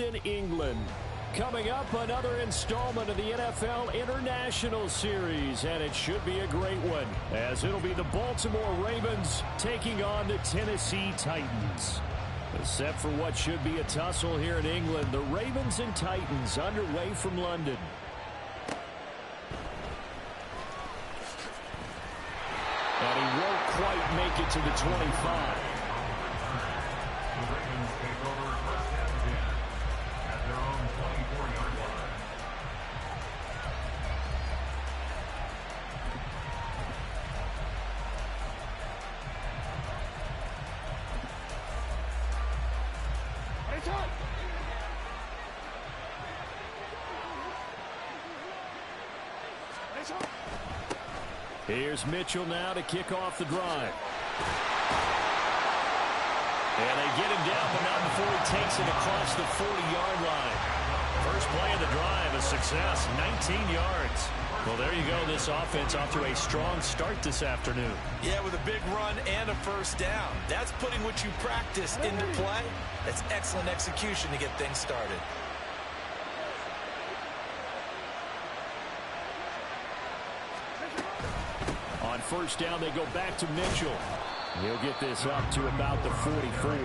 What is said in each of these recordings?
London, England. Coming up, another installment of the NFL International Series, and it should be a great one, as it'll be the Baltimore Ravens taking on the Tennessee Titans. Set for what should be a tussle here in England, the Ravens and Titans underway from London. And he won't quite make it to the 25. Here's Mitchell now to kick off the drive. And they get him down, but not before he takes it across the 40-yard line. First play of the drive, a success, 19 yards. Well, there you go. This offense off to a strong start this afternoon. Yeah, with a big run and a first down. That's putting what you practice into play. That's excellent execution to get things started. On first down, they go back to Mitchell. He'll get this up to about the 44.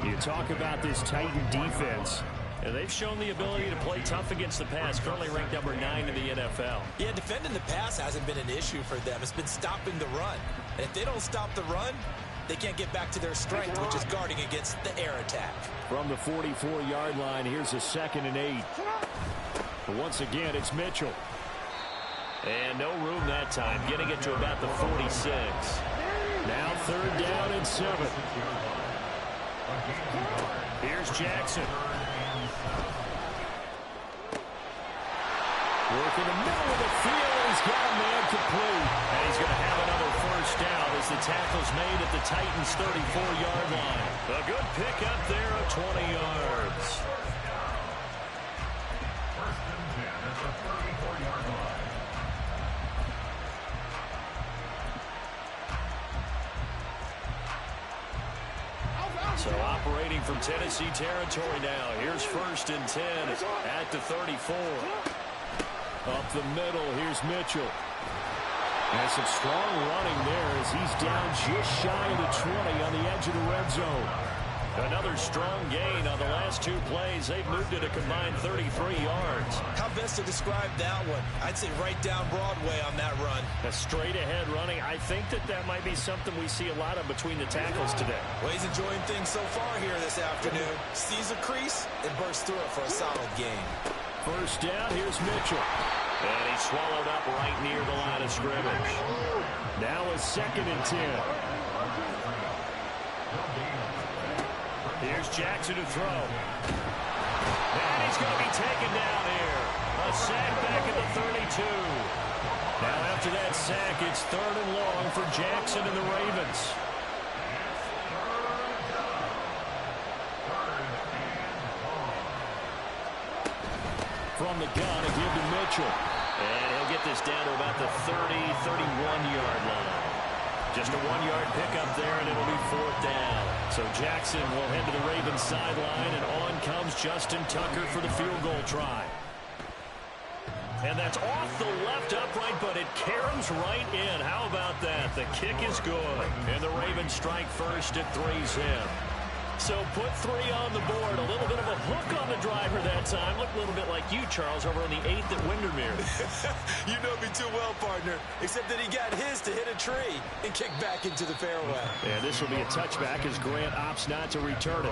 You talk about this Titan defense. And they've shown the ability to play tough against the pass, currently ranked number 9 in the NFL. Yeah, defending the pass hasn't been an issue for them. It's been stopping the run. And if they don't stop the run, they can't get back to their strength, which is guarding against the air attack. From the 44-yard line, here's a 2nd and 8. But once again, it's Mitchell. And no room that time, getting it to about the 46. Now 3rd down and 7. Here's Jackson. Work in the middle of the field. He's got a man complete. And he's going to have another first down as the tackle's made at the Titans' 34-yard line. A good pick up there of 20 yards. First and 10 at the 34-yard line. So operating from Tennessee territory now. Here's 1st and 10 at the 34. Up the middle, here's Mitchell. Has some strong running there as he's down just shy of the 20 on the edge of the red zone. Another strong gain on the last 2 plays. They've moved it a combined 33 yards. How best to describe that one? I'd say right down Broadway on that run. A straight ahead running. I think that might be something we see a lot of between the tackles today. Well, he's enjoying things so far here this afternoon. Sees a crease and bursts through it for a solid gain. First down, here's Mitchell. And he's swallowed up right near the line of scrimmage. Now a 2nd and 10. Here's Jackson to throw. And he's going to be taken down here. A sack back at the 32. Now after that sack, it's 3rd and long for Jackson and the Ravens. From the gun, a give to Mitchell. And he'll get this down to about the 31-yard line. Just a 1-yard pickup there, and it'll be 4th down. So Jackson will head to the Ravens sideline, and on comes Justin Tucker for the field goal try. And that's off the left upright, but it caroms right in. How about that? The kick is good. And the Ravens strike first at 3's in. So put 3 on the board. A little bit of a hook on the driver that time. Looked a little bit like you, Charles, over on the 8th at Windermere. You know me too well, partner. Except that he got his to hit a tree and kick back into the fairway. And this will be a touchback as Grant opts not to return it.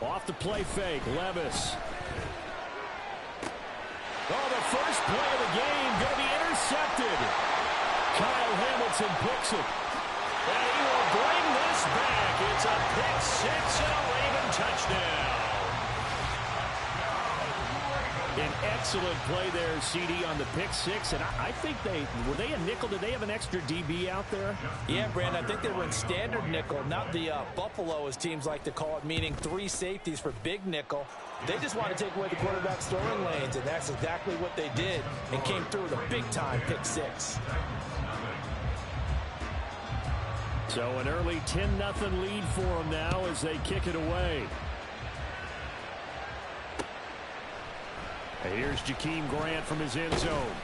Off the play fake, Levis. Oh, the first play of the game going to be intercepted. Kyle Hamilton picks it. And he will bring this back. It's a pick 6 and a Raven touchdown. An excellent play there, CD, on the pick 6. And I think were they a nickel? Did they have an extra DB out there? Yeah, Brandon, I think they were in standard nickel, not the Buffalo, as teams like to call it, meaning 3 safeties for big nickel. They just want to take away the quarterback's throwing lanes, and that's exactly what they did and came through with a big-time pick six. So an early 10-0 lead for them now as they kick it away. And here's Jakeem Grant from his end zone.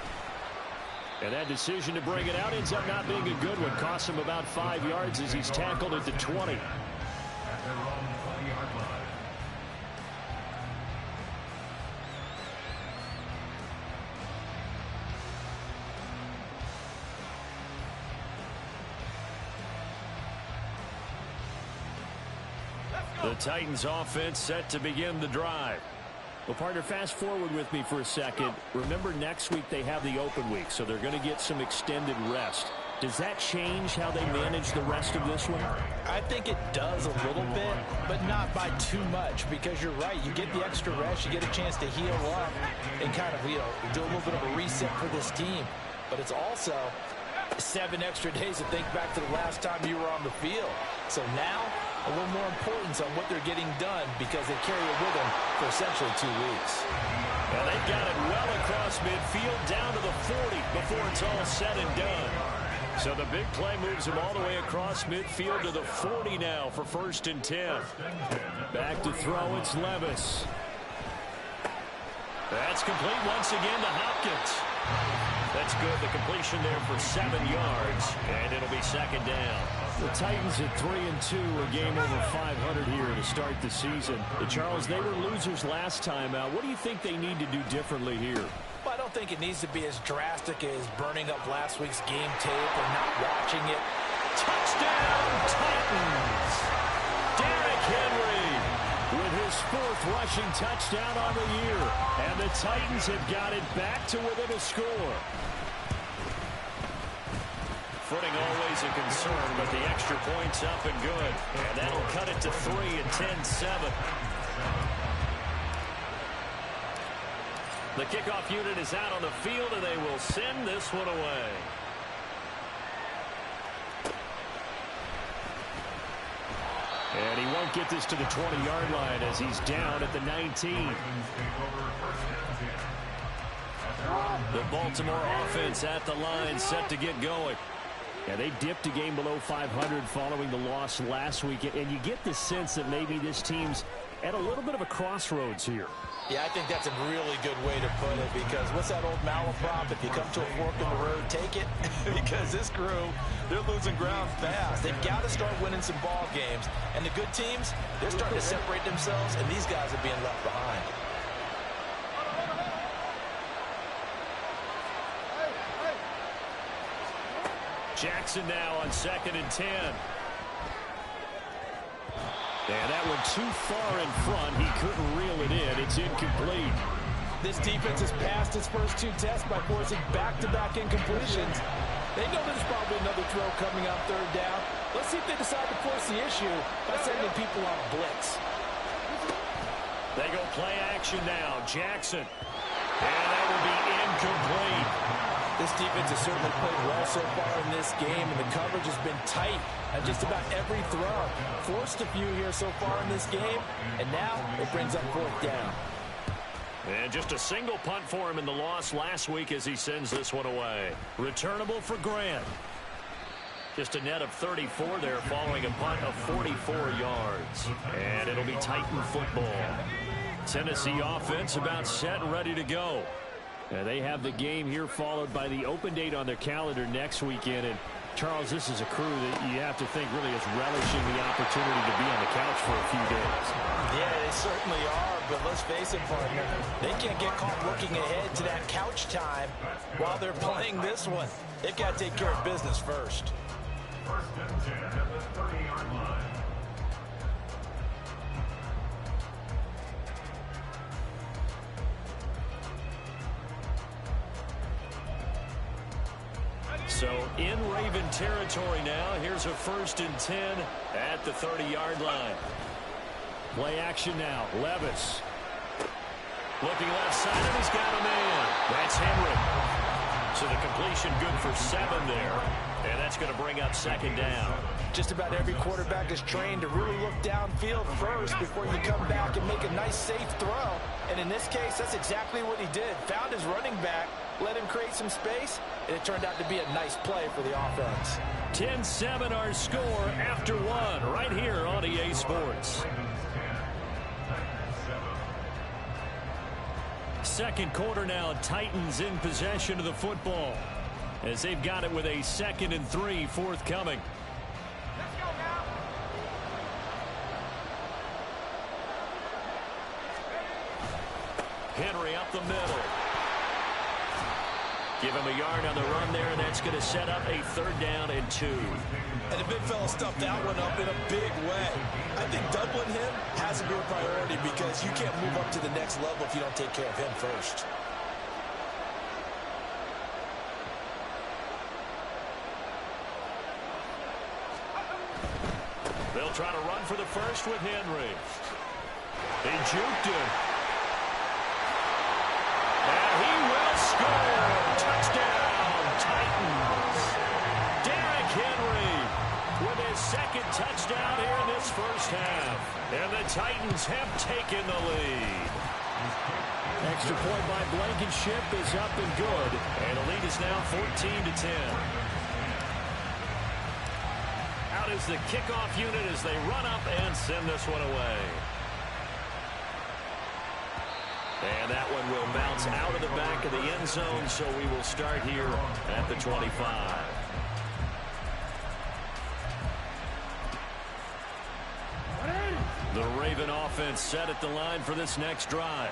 And that decision to bring it out ends up not being a good one. Costs him about 5 yards as he's tackled at the 20. The Titans offense set to begin the drive. Well, partner, fast forward with me for a second. Remember, next week they have the open week, so they're going to get some extended rest. Does that change how they manage the rest of this one? I think it does a little bit, but not by too much, because you're right. You get the extra rest, you get a chance to heal up and kind of, do a little bit of a reset for this team. But it's also 7 extra days to think back to the last time you were on the field. So now, a little more importance on what they're getting done because they carry it with them for essentially 2 weeks. And they've got it well across midfield down to the 40 before it's all said and done. So the big play moves them all the way across midfield to the 40 now for 1st and 10. Back to throw, it's Levis. That's complete once again to Hopkins. That's good. The completion there for 7 yards, and it'll be 2nd down. The Titans at 3-2, a game over 500 here to start the season. Charles, they were losers last time out. What do you think they need to do differently here? Well, I don't think it needs to be as drastic as burning up last week's game tape or not watching it. Touchdown, Titans! Derrick Henry with his 4th rushing touchdown on the year. And the Titans have got it back to within a score. Footing always a concern, but the extra point's up and good. And that'll cut it to 3 and 10-7. The kickoff unit is out on the field, and they will send this one away. And he won't get this to the 20-yard line as he's down at the 19. The Baltimore offense at the line, set to get going. Yeah, they dipped a game below 500 following the loss last week, and you get the sense that maybe this team's at a little bit of a crossroads here. Yeah, I think that's a really good way to put it, because what's that old malaprop? If you come to a fork in the road, take it. Because this crew, they're losing ground fast. They've got to start winning some ball games. And the good teams, they're starting to separate themselves, and these guys are being left behind. Jackson now on 2nd and 10. And that one too far in front. He couldn't reel it in. It's incomplete. This defense has passed its first 2 tests by forcing back-to-back incompletions. They know there's probably another throw coming on 3rd down. Let's see if they decide to force the issue by sending people on a blitz. They go play action now. Jackson. And that will be incomplete. This defense has certainly played well so far in this game, and the coverage has been tight on just about every throw. Forced a few here so far in this game, and now it brings up 4th down. And just a single punt for him in the loss last week as he sends this one away. Returnable for Grant. Just a net of 34 there following a punt of 44 yards. And it'll be Titan football. Tennessee offense about set and ready to go. And they have the game here followed by the open date on their calendar next weekend. And Charles, this is a crew that you have to think really is relishing the opportunity to be on the couch for a few days. Yeah, they certainly are, but let's face it, partner, they can't get caught looking ahead to that couch time while they're playing this one. They've got to take care of business first. 1st and 10 at the 30-yard line. So in Raven territory now. Here's a 1st and 10 at the 30-yard line. Play action now. Levis. Looking left side, and he's got a man. That's Henry. So the completion good for 7 there. And that's going to bring up 2nd down. Just about every quarterback is trained to really look downfield first before you come back and make a nice, safe throw. And in this case, that's exactly what he did. Found his running back, let him create some space, and it turned out to be a nice play for the offense. 10-7 our score after 1 right here on EA Sports. Second quarter now, Titans in possession of the football as they've got it with a 2nd and 3 forthcoming. Henry up the middle. Give him a yard on the run there, and that's going to set up a 3rd down and 2. And the big fella stuffed that one up in a big way. I think doubling him has to be a priority because you can't move up to the next level if you don't take care of him first. They'll try to run for the first with Henry. They juked him. And he will score. Touchdown, Titans. Derrick Henry with his 2nd touchdown here in this first half. And the Titans have taken the lead. Extra point by Blankenship is up and good. And the lead is now 14-10. Out is the kickoff unit as they run up and send this one away. And that one will bounce out of the back of the end zone, so we will start here at the 25. The Raven offense set at the line for this next drive.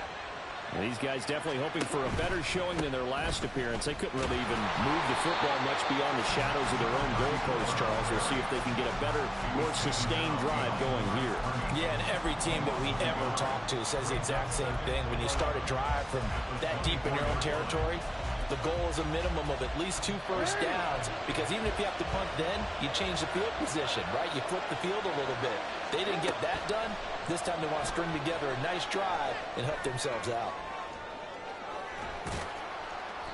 These guys definitely hoping for a better showing than their last appearance. They couldn't really even move the football much beyond the shadows of their own goalpost, Charles. We'll see if they can get a better, more sustained drive going here. Yeah, and every team that we ever talk to says the exact same thing. When you start a drive from that deep in your own territory, the goal is a minimum of at least 2 first downs, because even if you have to punt then, you change the field position, right? You flip the field a little bit. They didn't get that done. This time they want to string together a nice drive and help themselves out.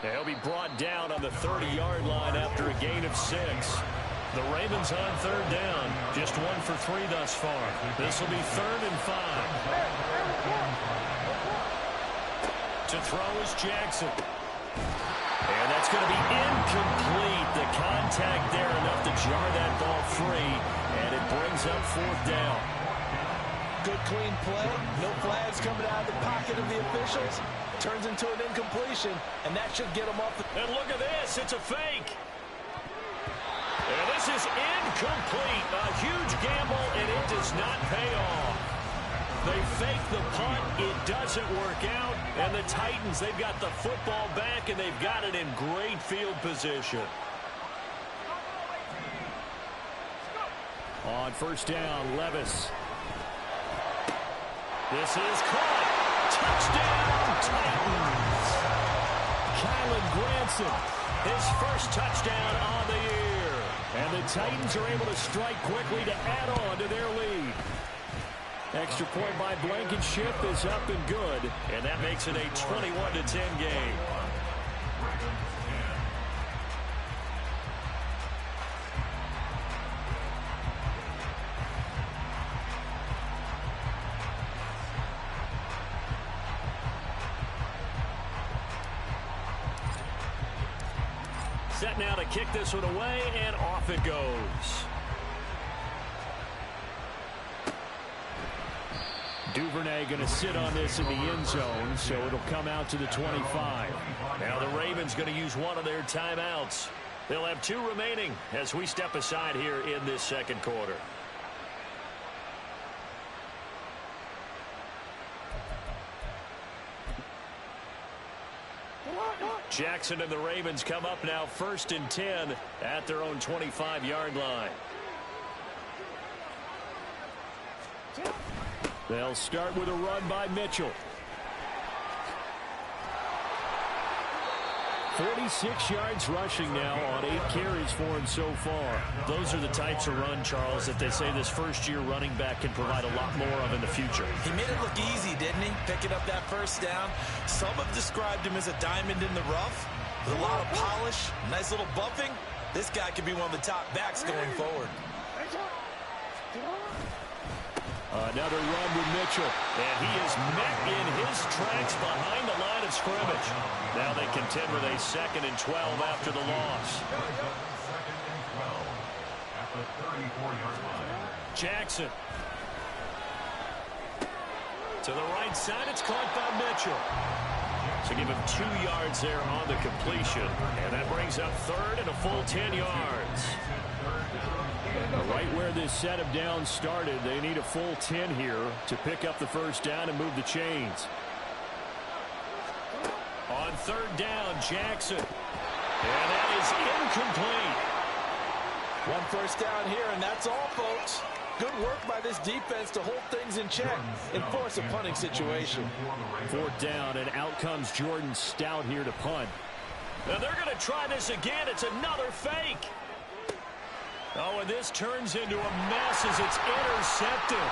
He'll be brought down on the 30-yard line after a gain of 6. The Ravens on 3rd down. Just 1 for 3 thus far. This will be 3rd and 5. To throw is Jackson. And that's going to be incomplete. The contact there enough to jar that ball free. And it brings up 4th down. Good clean play. No flags coming out of the pocket of the officials. Turns into an incompletion, and that should get them off. And look at this. It's a fake. And this is incomplete. A huge gamble, and it does not pay off. They fake the punt. It doesn't work out. And the Titans, they've got the football back, and they've got it in great field position. On 1st down, Levis. This is caught. Touchdown, Titans. Kylan Granson, his first touchdown on the year. And the Titans are able to strike quickly to add on to their lead. Extra point by Blankenship is up and good. And that makes it a 21-10 game. Set now to kick this one away, and off it goes. Duvernay going to sit on this in the end zone, so it'll come out to the 25. Now the Ravens going to use one of their timeouts. They'll have 2 remaining as we step aside here in this 2nd quarter. Jackson and the Ravens come up now 1st and 10 at their own 25-yard line. They'll start with a run by Mitchell. 46 yards rushing now on 8 carries for him so far. Those are the types of run, Charles, that they say this first-year running back can provide a lot more of in the future. He made it look easy, didn't he? Picking up that first down. Some have described him as a diamond in the rough. With a lot of polish, nice little buffing, this guy could be one of the top backs going forward. Another run with Mitchell, and he is met in his tracks behind the line of scrimmage. Now they contend with a 2nd and 12 after the loss. Jackson. To the right side, it's caught by Mitchell. So give him 2 yards there on the completion, and that brings up 3rd and a full 10 yards. Right where this set of downs started, they need a full 10 here to pick up the first down and move the chains. On 3rd down, Jackson. And that is incomplete. 1 first down here, and that's all, folks. Good work by this defense to hold things in check and force a punting situation. 4th down, and out comes Jordan Stout here to punt. Now they're going to try this again. It's another fake. Oh, and this turns into a mess as it's intercepted.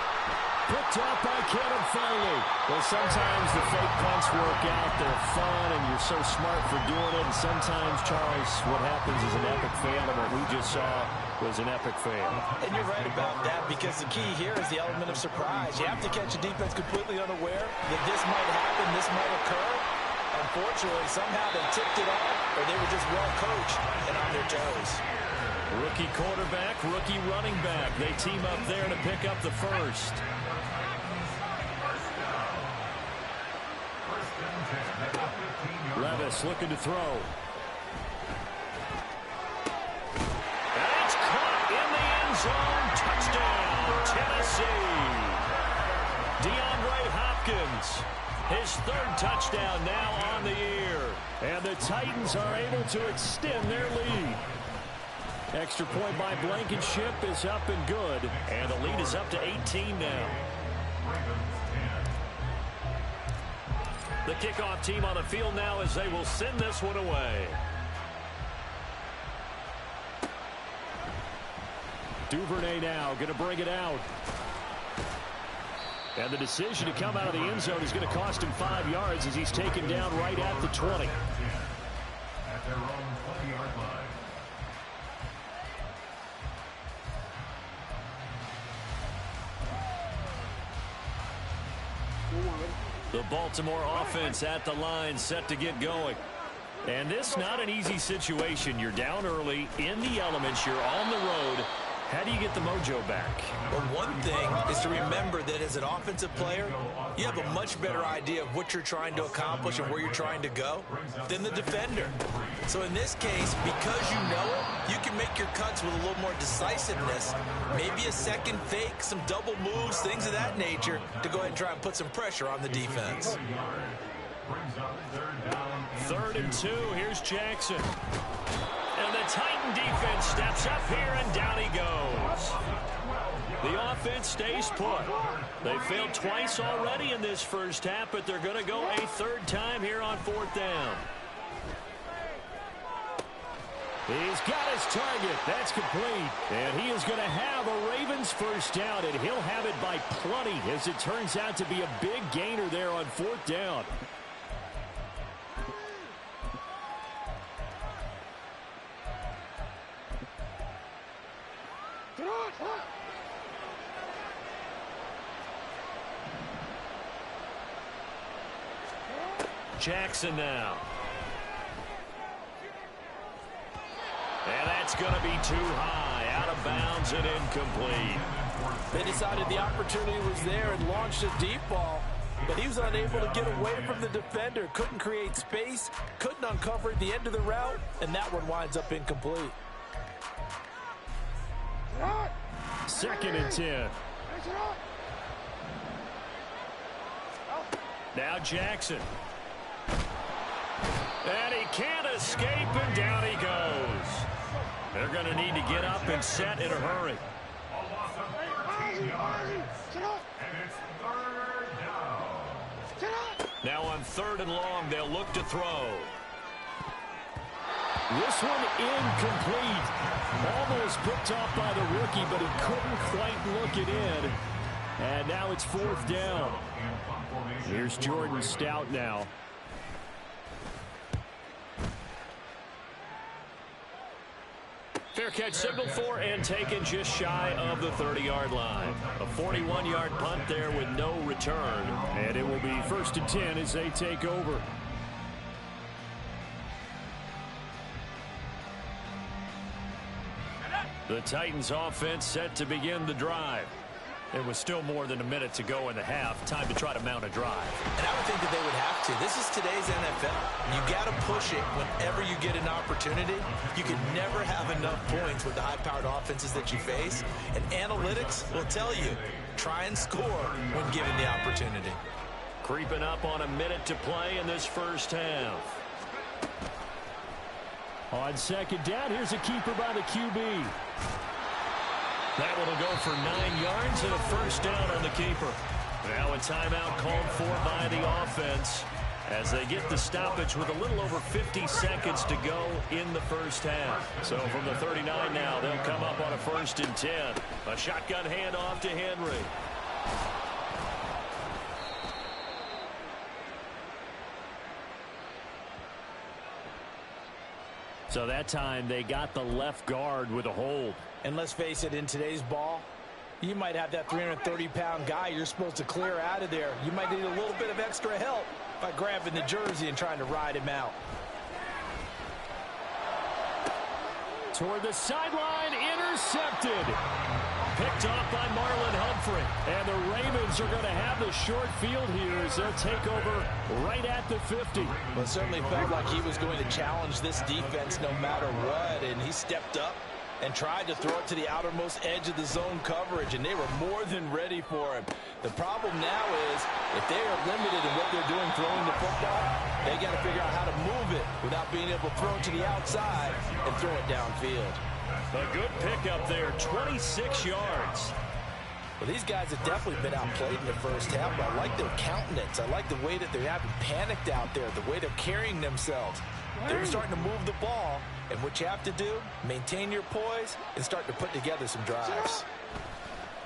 Picked up by Kevin Foley. Well, sometimes the fake punts work out. They're fun, and you're so smart for doing it. And sometimes, Charles, what happens is an epic fail, and what we just saw was an epic fail. And you're right about that, because the key here is the element of surprise. You have to catch a defense completely unaware that this might happen, this might occur. Unfortunately, somehow they tipped it off, or they were just well coached and on their toes. Rookie quarterback, rookie running back. They team up there to pick up the first. Levis looking to throw. And it's caught in the end zone. Touchdown, Tennessee. DeAndre Hopkins, his 3rd touchdown now on the year. And the Titans are able to extend their lead. Extra point by Blankenship is up and good. And the lead is up to 18 now. The kickoff team on the field now as they will send this one away. Duvernay now going to bring it out. And the decision to come out of the end zone is going to cost him 5 yards as he's taken down right at the 20. At their own 20-yard line. The Baltimore offense at the line, set to get going. And this not an easy situation. You're down early, in the elements, you're on the road. How do you get the mojo back? Well, one thing is to remember that as an offensive player, you have a much better idea of what you're trying to accomplish and where you're trying to go than the defender. So in this case, because you know it, you can make your cuts with a little more decisiveness, maybe a second fake, some double moves, things of that nature, to go ahead and try and put some pressure on the defense. 3rd and 2, here's Jackson. And the Titan defense steps up here, and down he goes. The offense stays put. They failed twice already in this first half, but they're going to go a 3rd time here on 4th down. He's got his target. That's complete. And he is going to have a Ravens first down, and he'll have it by plenty, as it turns out to be a big gainer there on 4th down. Jackson now. And that's going to be too high, out of bounds and incomplete. They decided the opportunity was there and launched a deep ball, but he was unable to get away from the defender, couldn't create space, couldn't uncover the end of the route, and that one winds up incomplete. 2nd and 10. Now Jackson. And he can't escape, and down he goes. They're going to need to get up and set in a hurry. A loss of 13 yards. And it's 3rd down. Now on 3rd and long, they'll look to throw. This one incomplete. Almost picked off by the rookie, but he couldn't quite look it in. And now it's 4th down. Here's Jordan Stout now. Fair catch signaled for and taken just shy of the 30-yard line. A 41-yard punt there with no return. And it will be 1st and 10 as they take over. The Titans offense set to begin the drive. There was still more than a minute to go in the half. Time to try to mount a drive. And I would think that they would have to. This is today's NFL. You got to push it whenever you get an opportunity. You can never have enough points with the high-powered offenses that you face. And analytics will tell you, try and score when given the opportunity. Creeping up on a minute to play in this first half. On second down, here's a keeper by the QB. That one will go for 9 yards and a first down on the keeper. Now a timeout called for by the offense as they get the stoppage with a little over 50 seconds to go in the first half. So from the 39 now, they'll come up on a 1st and 10. A shotgun handoff to Henry. So that time they got the left guard with a hold. And let's face it, in today's ball, you might have that 330-pound guy you're supposed to clear out of there. You might need a little bit of extra help by grabbing the jersey and trying to ride him out. Toward the sideline, intercepted. Picked off by Marlon Humphrey. And the Ravens are going to have the short field here as they'll take over right at the 50. Well, it certainly felt like he was going to challenge this defense no matter what, and he stepped up and tried to throw it to the outermost edge of the zone coverage, and they were more than ready for him. The problem now is if they are limited in what they're doing throwing the football, they got to figure out how to move it without being able to throw it to the outside and throw it downfield. A good pickup there, 26 yards. Well, these guys have definitely been outplayed in the first half, but I like their countenance. I like the way that they haven't panicked out there, the way they're carrying themselves. They're starting to move the ball, and what you have to do, maintain your poise and start to put together some drives.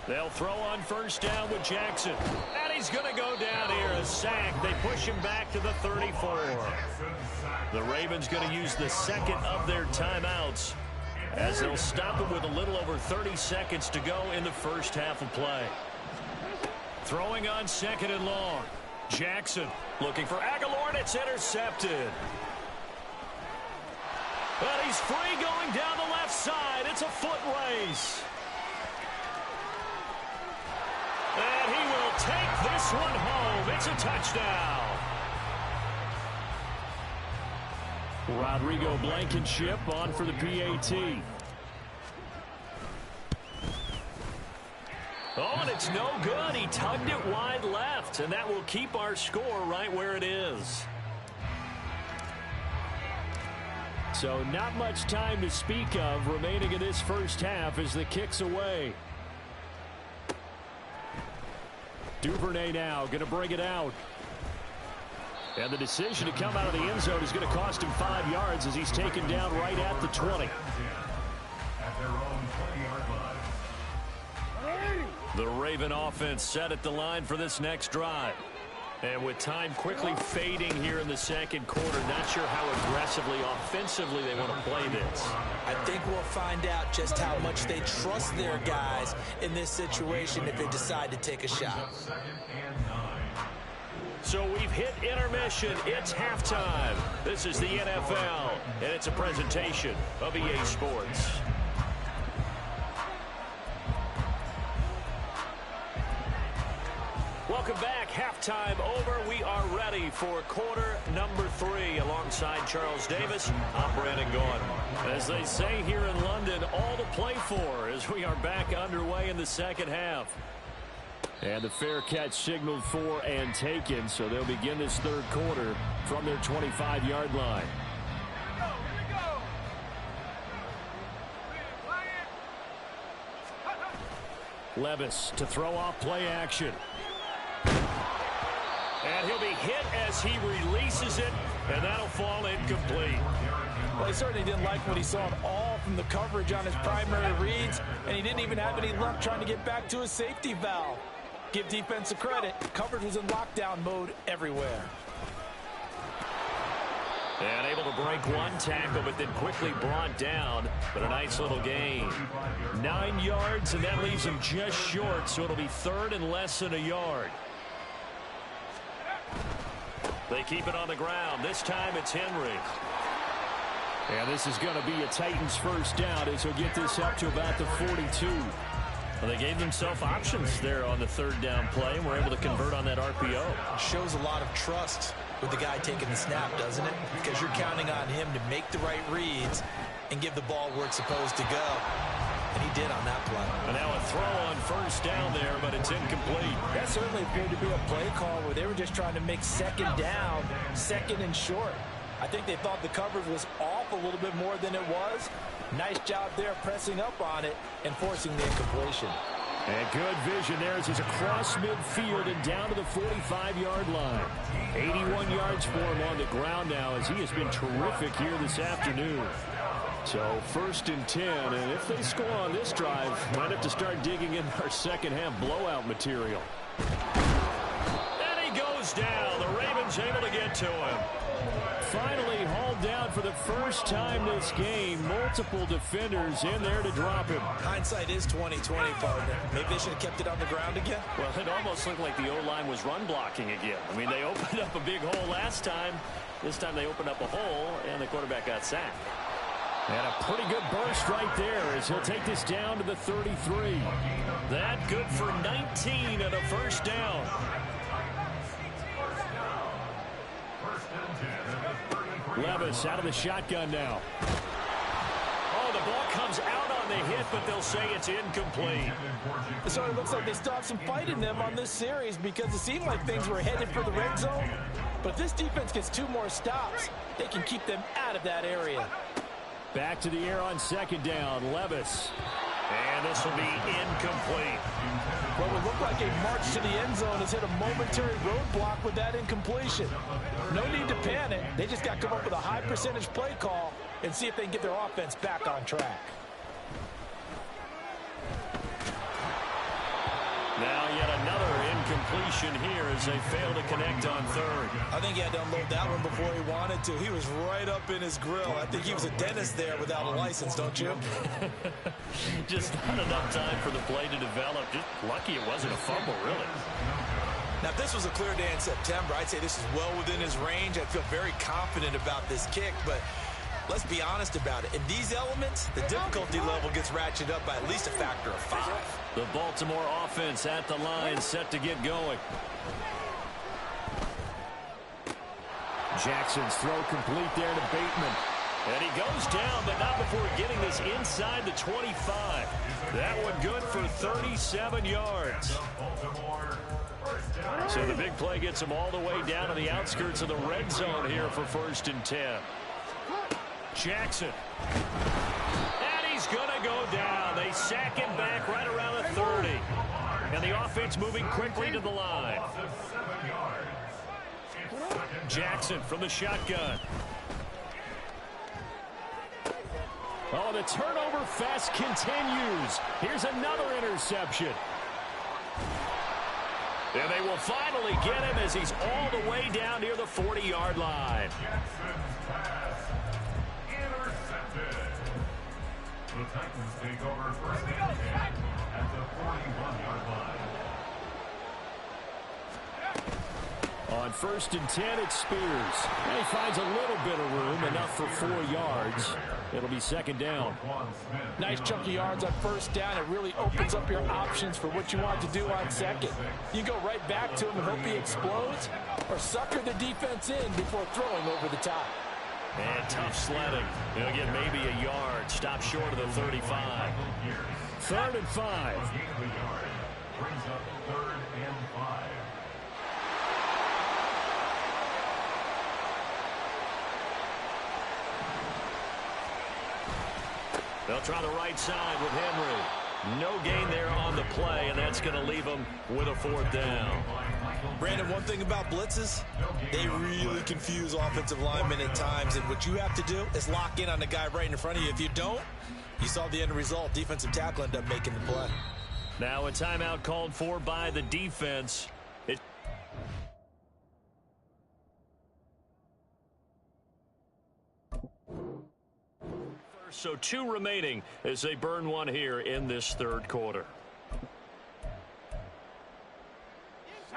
They'll throw on 1st down with Jackson. And he's going to go down here, a sack. They push him back to the 34. The Ravens going to use the second of their timeouts as they'll stop him with a little over 30 seconds to go in the first half of play. Throwing on 2nd and long. Jackson looking for Aguilar, and it's intercepted. But he's free going down the left side. It's a foot race. And he will take this one home. It's a touchdown. Rodrigo Blankenship on for the PAT. Oh, and it's no good. He tugged it wide left, and that will keep our score right where it is. So not much time to speak of remaining in this first half as the kick's away. Duvernay now going to bring it out. And the decision to come out of the end zone is going to cost him 5 yards as he's taken down right at the 20. The Raven offense set at the line for this next drive. And with time quickly fading here in the second quarter, not sure how aggressively, offensively they want to play this. I think we'll find out just how much they trust their guys in this situation if they decide to take a shot. So we've hit intermission. It's halftime. This is the NFL, and it's a presentation of EA Sports. Welcome back. Halftime over. We are ready for quarter number 3 alongside Charles Davis. I'm Brandon Gaudin. As they say here in London, all to play for as we are back underway in the second half. And the fair catch signaled for and taken, so they'll begin this third quarter from their 25-yard line. Levis to throw off play action. And he'll be hit as he releases it, and that'll fall incomplete. Well, he certainly didn't like what he saw at all from the coverage on his primary reads, and he didn't even have any luck trying to get back to his safety valve. Give defense a credit. Coverage was in lockdown mode everywhere. And able to break one tackle, but then quickly brought down. But a nice little gain. 9 yards, and that leaves him just short, so it'll be third and less than a yard. They keep it on the ground. This time it's Henry. And this is going to be a Titans first down as he'll get this up to about the 42. Well, they gave themselves options there on the third down play, and were able to convert on that RPO. It shows a lot of trust with the guy taking the snap, doesn't it? Because you're counting on him to make the right reads and give the ball where it's supposed to go. And he did on that play. And now a throw on first down there, but it's incomplete. That certainly appeared to be a play call where they were just trying to make second down, second and short. I think they thought the coverage was off a little bit more than it was. Nice job there pressing up on it and forcing the incompletion. And good vision there as he's across midfield and down to the 45-yard line. 81 yards for him on the ground now as he has been terrific here this afternoon. So first and 10, and if they score on this drive, might have to start digging in our second half blowout material. And he goes down. The Ravens able to get to him. Finally hauled down for the first time this game. Multiple defenders in there to drop him. Hindsight is 20/20, partner. Maybe they should have kept it on the ground again. Well, it almost looked like the O-line was run blocking again. I mean, they opened up a big hole last time. This time they opened up a hole, and the quarterback got sacked. And a pretty good burst right there as he'll take this down to the 33. That good for 19 and a first down. Levis out of the shotgun now. Oh, the ball comes out on the hit, but they'll say it's incomplete. It sort of looks like they still have some fight in them on this series because it seemed like things were headed for the red zone. But if this defense gets 2 more stops, they can keep them out of that area. Back to the air on second down. Levis. And this will be incomplete. What would look like a march to the end zone has hit a momentary roadblock with that incompletion. No need to panic. They just got to come up with a high percentage play call and see if they can get their offense back on track. Now yet another incompletion here as they fail to connect on third. I think he had to unload that one before he wanted to. He was right up in his grill. I think he was a dentist there without a license, don't you? Just not enough time for the play to develop. Just lucky it wasn't a fumble, really. Now, if this was a clear day in September, I'd say this is well within his range. I'd feel very confident about this kick, but let's be honest about it. In these elements, the difficulty level gets ratcheted up by at least a factor of 5. The Baltimore offense at the line, set to get going. Jackson's throw complete there to Bateman. And he goes down, but not before getting this inside the 25. That one good for 37 yards. So the big play gets him all the way down to the outskirts of the red zone here for first and 10. Jackson. And he's going to go down. They sack him back right around the 30. And the offense moving quickly to the line. Jackson from the shotgun. Oh, the turnover fest continues. Here's another interception. And they will finally get him as he's all the way down near the 40-yard line. The Titans take over first and 10 at the 41-yard line. On first and 10, it's Spears. And he finds a little bit of room, enough for 4 yards. It'll be second down. Nice chunk of yards on first down. It really opens up your options for what you want to do on second. You go right back to him and hope he explodes, or sucker the defense in before throwing over the top. And tough sledding. He'll get maybe a yard. Stop short of the 35. Third and 5. Brings up third and 5. They'll try the right side with Henry. No gain there on the play, and that's going to leave them with a fourth down. Brandon, one thing about blitzes, they really confuse offensive linemen at times, and what you have to do is lock in on the guy right in front of you. If you don't, you saw the end result. Defensive tackle ended up making the play. Now a timeout called for by the defense. So 2 remaining as they burn one here in this third quarter.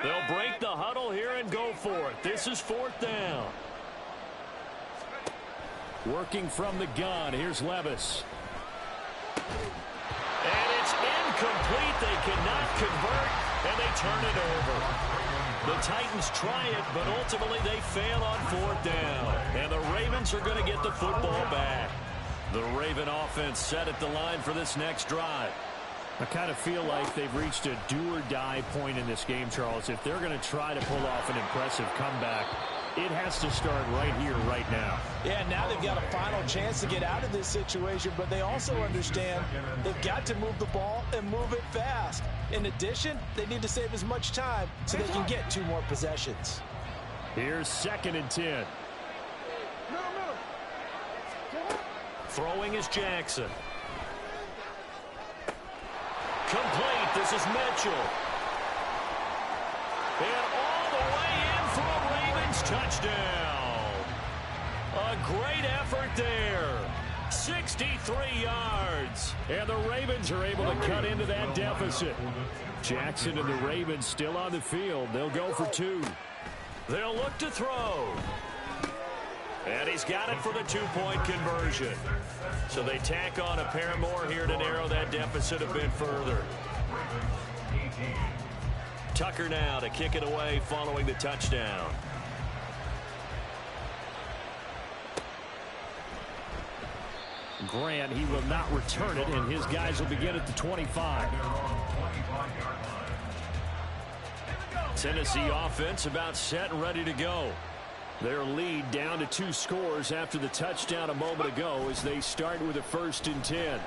They'll break the huddle here and go for it. This is 4th down. Working from the gun. Here's Levis. And it's incomplete. They cannot convert, and they turn it over. The Titans try it, but ultimately they fail on 4th down. And the Ravens are going to get the football back. The Raven offense set at the line for this next drive. I kind of feel like they've reached a do-or-die point in this game, Charles. If they're going to try to pull off an impressive comeback, it has to start right here, right now. Yeah, now they've got a final chance to get out of this situation, but they also understand they've got to move the ball and move it fast. In addition, they need to save as much time so they can get 2 more possessions. Here's 2nd and 10. Throwing is Jackson. Complete. This is Mitchell. And all the way in for a Ravens touchdown. A great effort there. 63 yards. And the Ravens are able to cut into that deficit. Jackson and the Ravens still on the field. They'll go for 2. They'll look to throw. And he's got it for the 2-point conversion. So they tack on a pair more here to narrow that deficit a bit further. Tucker now to kick it away following the touchdown. Grant, he will not return it, and his guys will begin at the 25. Tennessee offense about set and ready to go. Their lead down to 2 scores after the touchdown a moment ago as they start with a 1st and 10.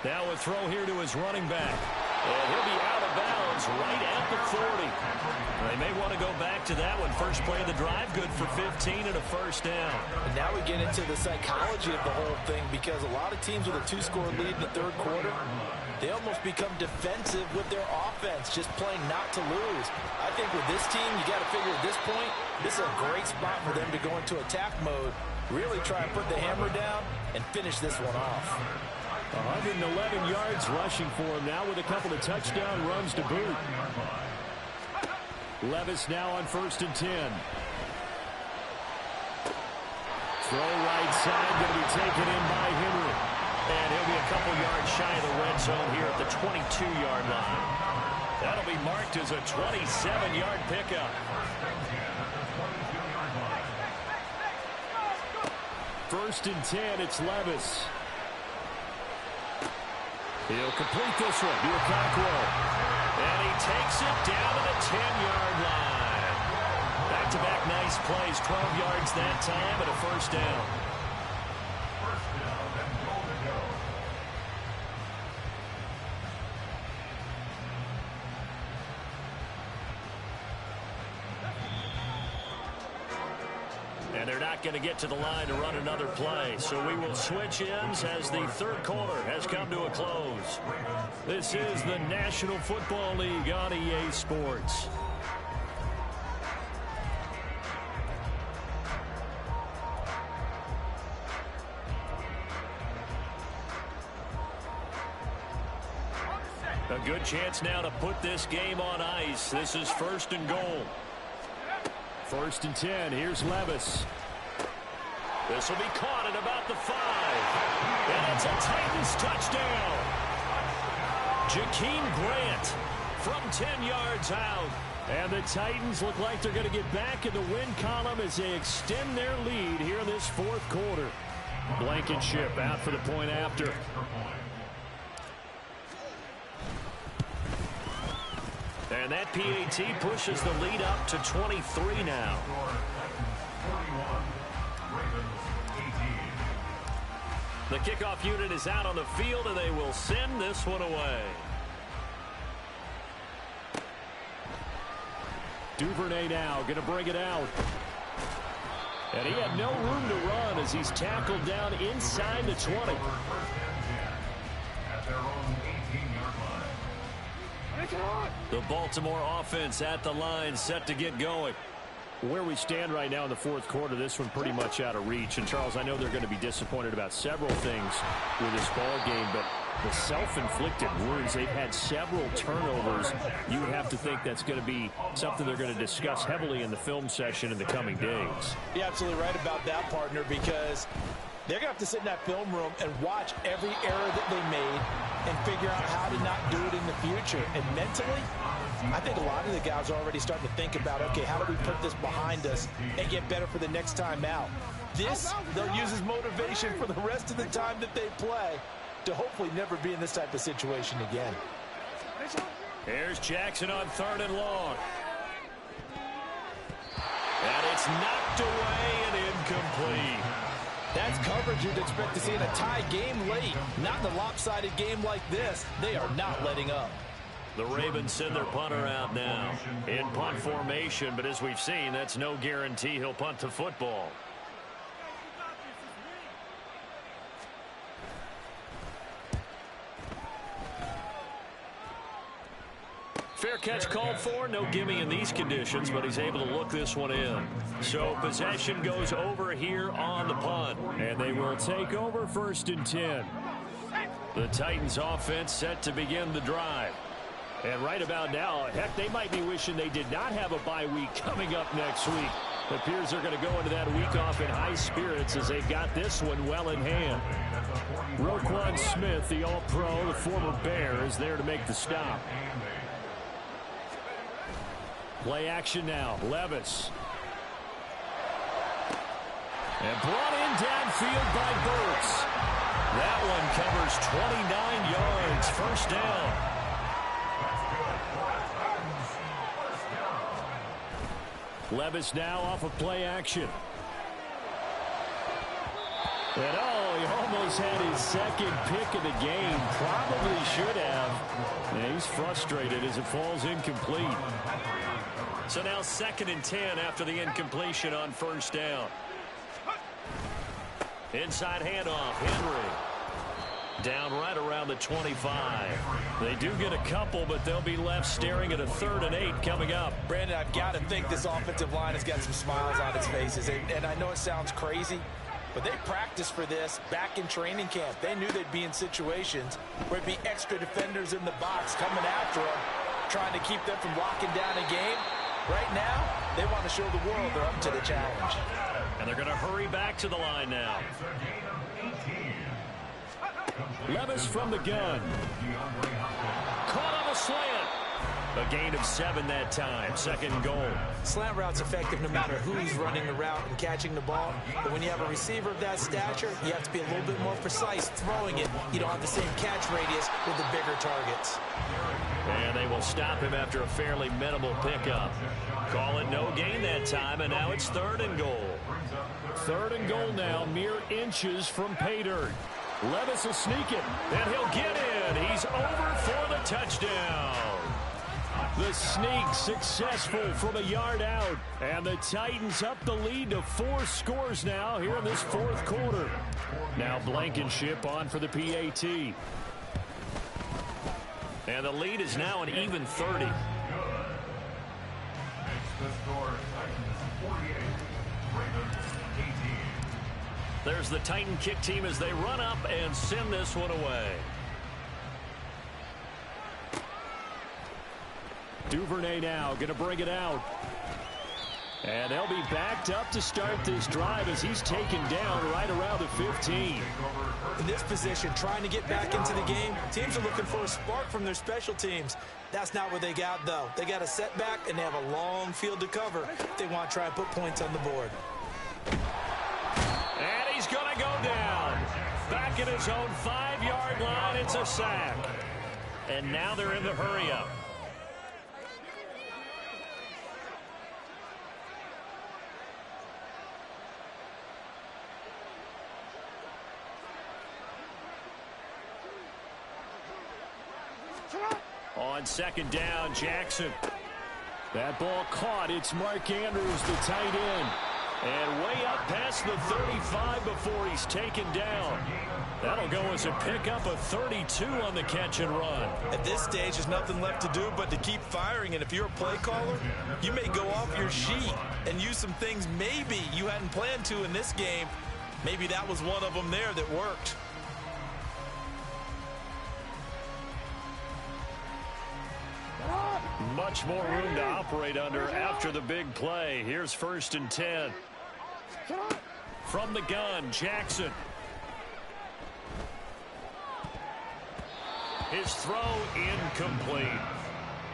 Now a throw here to his running back. And he'll be out of bounds right at the 40. They may want to go back to that one. First play of the drive, good for 15 and a 1st down. And now we get into the psychology of the whole thing, because a lot of teams with a 2-score lead in the 3rd quarter, they almost become defensive with their offense, just playing not to lose. I think with this team, you got to figure at this point, this is a great spot for them to go into attack mode, really try and put the hammer down and finish this one off. 111 yards rushing for him now with a couple of touchdown runs to boot. Levis now on 1st and 10. Throw right side, going to be taken in by Henry. And he'll be a couple yards shy of the red zone here at the 22-yard line. That'll be marked as a 27-yard pickup. First and 10, it's Levis. He'll complete this one. Do a cockroach. And he takes it down to the 10-yard line. Back-to-back nice plays. 12 yards that time and a 1st down. And they're not going to get to the line to run another play. So we will switch ends as the 3rd quarter has come to a close. This is the National Football League on EA Sports. A good chance now to put this game on ice. This is 1st and goal. 1st and 10. Here's Levis. This will be caught at about the 5. And it's a Titans touchdown. Jakeem Grant from 10 yards out. And the Titans look like they're going to get back in the win column as they extend their lead here in this 4th quarter. Blankenship out for the point after. And that PAT pushes the lead up to 23 now. The kickoff unit is out on the field, and they will send this one away. Duvernay now going to bring it out. And he had no room to run as he's tackled down inside the 20. The Baltimore offense at the line, set to get going. Where we stand right now in the fourth quarter, this one pretty much out of reach. And, Charles, I know they're going to be disappointed about several things with this ball game, but the self-inflicted wounds, they've had several turnovers. You would have to think that's going to be something they're going to discuss heavily in the film session in the coming days. You're absolutely right about that, partner, because they're going to have to sit in that film room and watch every error that they made and figure out how to not do it in the future. And mentally, I think a lot of the guys are already starting to think about, okay, how do we put this behind us and get better for the next time out? This, they'll use as motivation for the rest of the time that they play to hopefully never be in this type of situation again. Here's Jackson on 3rd and long. And it's knocked away and incomplete. That's coverage you'd expect to see in a tie game late. Not in a lopsided game like this. They are not letting up. The Ravens send their punter out now in punt formation, but as we've seen, that's no guarantee he'll punt the football. Fair catch called for. No gimme in these conditions, but he's able to look this one in. So possession goes over here on the punt, and they will take over 1st and 10. The Titans offense set to begin the drive. And right about now, heck, they might be wishing they did not have a bye week coming up next week. It appears they're going to go into that week off in high spirits as they've got this one well in hand. Roquan Smith, the All-Pro, the former Bear, is there to make the stop. Play action now. Levis. And brought in downfield by Burks. That one covers 29 yards. 1st down. Levis now off of play action. And he almost had his 2nd pick of the game. Probably should have. And he's frustrated as it falls incomplete. So now 2nd and 10 after the incompletion on 1st down. Inside handoff, Henry. Down right around the 25. They do get a couple, but they'll be left staring at a 3rd and 8 coming up. Brandon, I've got to think this offensive line has got some smiles on its faces. And I know it sounds crazy, but they practiced for this back in training camp. They knew they'd be in situations where it'd be extra defenders in the box coming after them, trying to keep them from locking down a game. Right now, they want to show the world they're up to the challenge. And they're going to hurry back to the line now. Levis from the gun. Caught on a slant. A gain of 7 that time. 2nd goal. Slant route's effective no matter who's running the route and catching the ball. But when you have a receiver of that stature, you have to be a little bit more precise throwing it. You don't have the same catch radius with the bigger targets. And they will stop him after a fairly minimal pickup. Call it no gain that time, and now it's 3rd and goal. 3rd and goal now, mere inches from pay dirt. Levis will sneak it, and he'll get in. He's over for the touchdown. The sneak successful from a yard out, and the Titans up the lead to 4 scores now here in this 4th quarter. Now Blankenship on for the PAT. And the lead is now an even 30. There's the Titan kick team as they run up and send this one away. Duvernay now going to bring it out. And they'll be backed up to start this drive as he's taken down right around the 15. In this position, trying to get back into the game, teams are looking for a spark from their special teams. That's not what they got, though. They got a setback, and they have a long field to cover if they want to try and put points on the board. And he's going to go down. Back at his own 5-yard line, it's a sack. And now they're in the hurry-up. On 2nd down, Jackson. That ball caught. It's Mark Andrews, the tight end. And way up past the 35 before he's taken down. That'll go as a pickup of 32 on the catch and run. At this stage, there's nothing left to do but to keep firing. And if you're a play caller, you may go off your sheet and use some things maybe you hadn't planned to in this game. Maybe that was one of them there that worked. Much more room to operate under after the big play. Here's 1st and 10. From the gun, Jackson. His throw incomplete.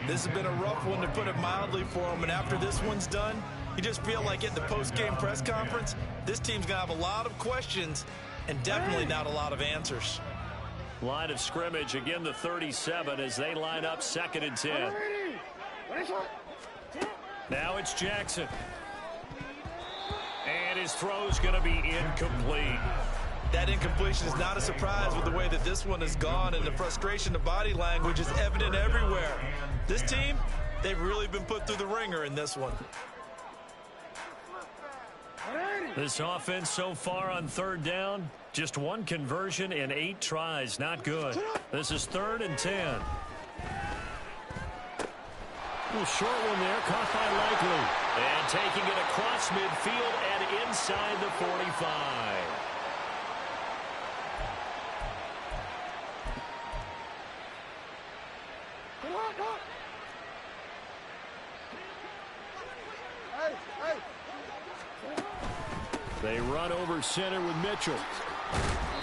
This has been a rough one, to put it mildly, for him. And after this one's done, you just feel like at the post-game press conference, this team's going to have a lot of questions and definitely not a lot of answers. Line of scrimmage, again the 37 as they line up 2nd and 10. Now it's Jackson. And his throw's going to be incomplete. That incompletion is not a surprise with the way that this one has gone, and the frustration of body language is evident everywhere. This team, they've really been put through the ringer in this one. This offense so far on 3rd down, just 1 conversion in 8 tries. Not good. This is 3rd and 10. Well, short one there, caught by Likely. And taking it across midfield and inside the 45. They run over center with Mitchell.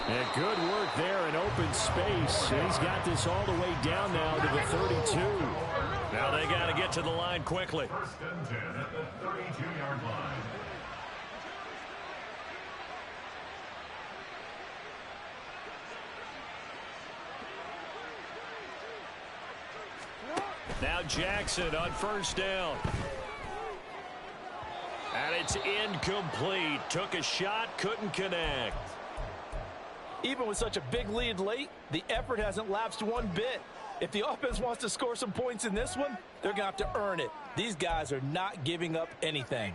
And good work there in open space. And he's got this all the way down now to the 32. Now they got to get to the line quickly. 1st and 10 at the 32-yard line. Now Jackson on 1st down. And it's incomplete. Took a shot, couldn't connect. Even with such a big lead late, the effort hasn't lapsed one bit. If the offense wants to score some points in this one, they're going to have to earn it. These guys are not giving up anything.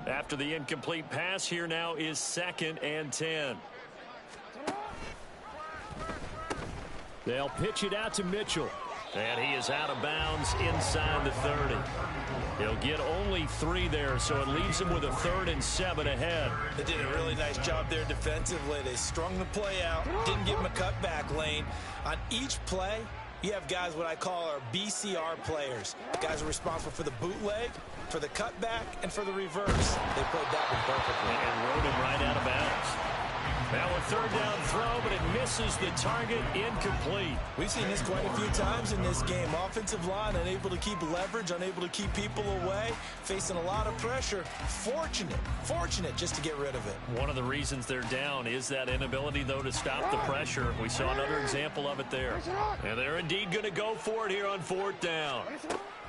After the incomplete pass, here now is 2nd and 10. They'll pitch it out to Mitchell. And he is out of bounds inside the 30. He'll get only 3 there, so it leaves him with a 3rd and 7 ahead. They did a really nice job there defensively. They strung the play out, didn't give him a cutback lane. On each play, you have guys what I call our BCR players. Guys are responsible for the bootleg, for the cutback, and for the reverse. They played that one perfectly. And rode him right out of bounds. Now a 3rd down throw, but it misses the target, incomplete. We've seen this quite a few times in this game. Offensive line unable to keep leverage, unable to keep people away, facing a lot of pressure. Fortunate just to get rid of it. One of the reasons they're down is that inability, though, to stop the pressure. We saw another example of it there. And they're indeed going to go for it here on 4th down.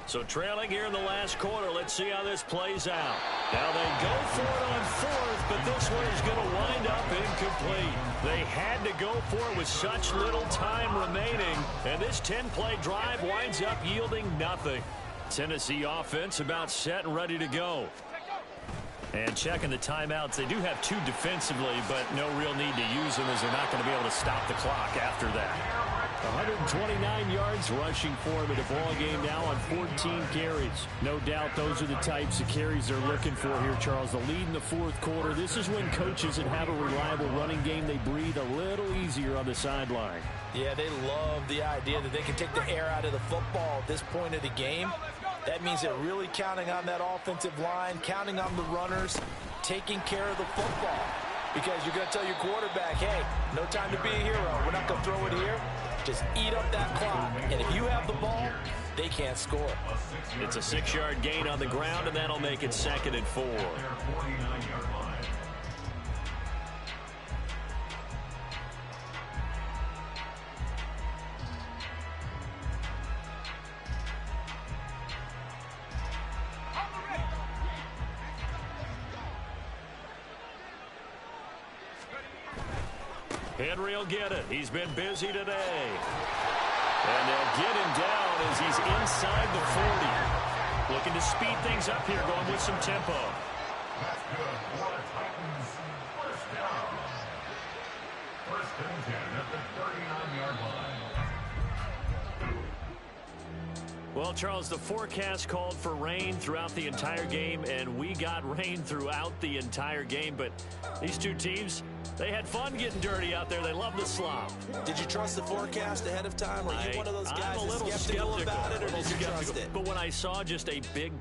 So trailing here in the last quarter, let's see how this plays out. Now they go for it on 4th, but this one is going to wind up incomplete. They had to go for it with such little time remaining, and this 10-play drive winds up yielding nothing. Tennessee offense about set and ready to go. And checking the timeouts, they do have 2 defensively, but no real need to use them as they're not going to be able to stop the clock after that. 129 yards rushing for him in the ball game now on 14 carries. No doubt those are the types of carries they're looking for here, Charles. The lead in the 4th quarter. This is when coaches that have a reliable running game, they breathe a little easier on the sideline. Yeah, they love the idea that they can take the air out of the football at this point of the game. That means they're really counting on that offensive line, counting on the runners, taking care of the football. Because you're going to tell your quarterback, hey, no time to be a hero. We're not going to throw it here. Just eat up that clock. And if you have the ball, they can't score. It's a 6-yard gain on the ground, and that'll make it 2nd and 4. Henry will get it. He's been busy today. And they'll get him down as he's inside the 40. Looking to speed things up here, going with some tempo. That's good for the Titans. First down. First and 10 at the 39-yard line. Well, Charles, the forecast called for rain throughout the entire game, and we got rain throughout the entire game. But these two teams, they had fun getting dirty out there. They love the slop. Did you trust the forecast ahead of time? Were you one of those guys I'm a little skeptical about it, or did you trust it? But when I saw just a big